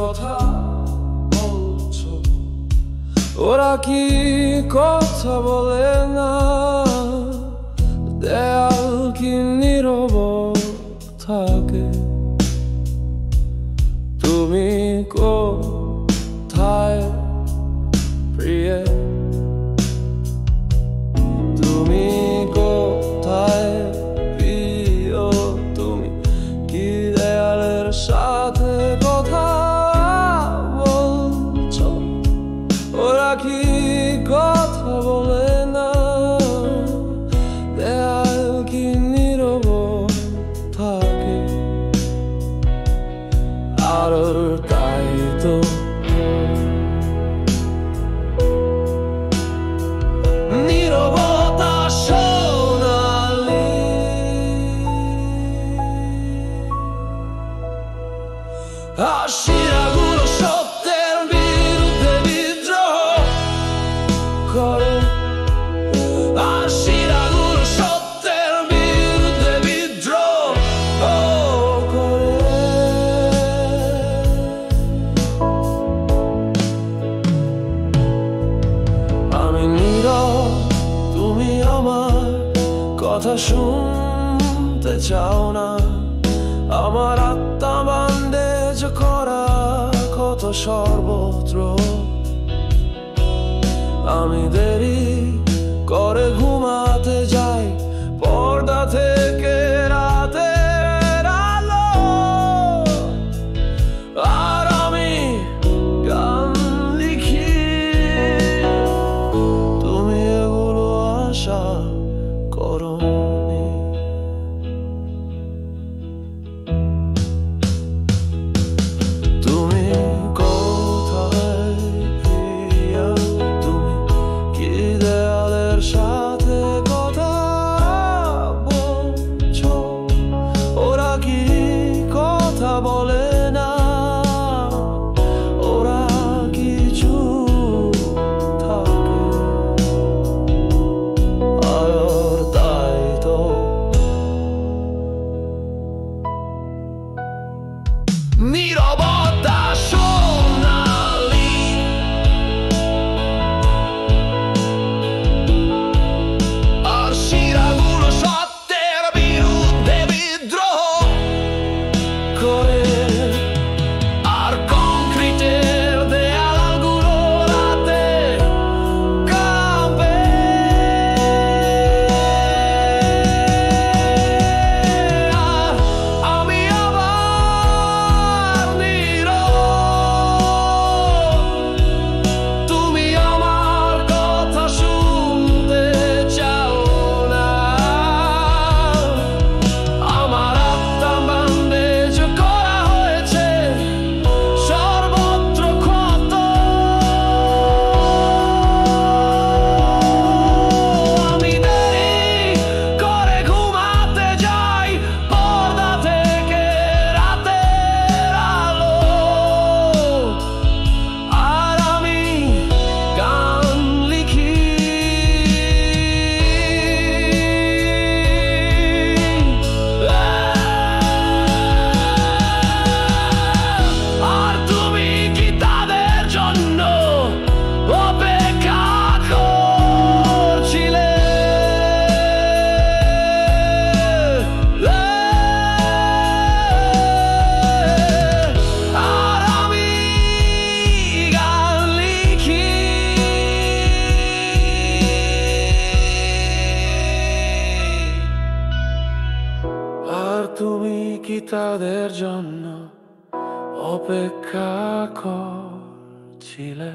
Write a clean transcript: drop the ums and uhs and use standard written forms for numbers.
কথা বলছো, ওরা কি কথা বলে না? দেয়াল কি নীরব থাকে? তুমি কোথায় প্রিয়ে? তুমি কোথায় প্রিয়? তুমি কি দেয়ালের সাথে কথা বলছো? ওরা কি কথা বলে না? দেয়াল কি নীরব থাকে? আর তাই তো নীরবতা সোনালি, আর শিরাগুলো সত্যের বিরুদ্ধে বিদ্রোহ করে, আর শিরাগুলো সত্যের বিরুদ্ধে বিদ্রোহ করে। আমি নীরব, তুমি আমার কথা শুনতে চাও না। আমার আত্মা বান্ডেজ করা ক্ষত সর্বত্র। আমি দেরি করে ঘুমাতে যাই পর্দা থেকে রাতের আলো, আর আমি গান লিখি। তুমি এগুলো আশা করোনি। তুমি কোথায় প্রিয়া? তুমি কি দেয়ালের সাথে কথা বলছো? ওরা কি কথা বলে না? ওরা কি চুপ থাকে? আর তাই তো নীরবতা সোনালি, আর শিরাগুলো সত্যের বিরুদ্ধে বিদ্রোহ করে, আর কংক্রিটের দেয়ালগুলো রাতে কাঁপে। আর আমি আবার নীরব, তুমি আমার কথা শুনতে চাও না। আমার আত্মা বান্ডেজ করা হয়েছে সর্বত্র ক্ষত। আমি দেরি করে ঘুমাতে যাই পর্দা থেকে রাতের আলো, আর আমি গান লিখি। আর তুমি কি তাদের জন্য অপেক্ষা করছিলে? আর আমি গান লিখি। আর তুমি কি তাদের জন্য অপেক্ষা করছিলে?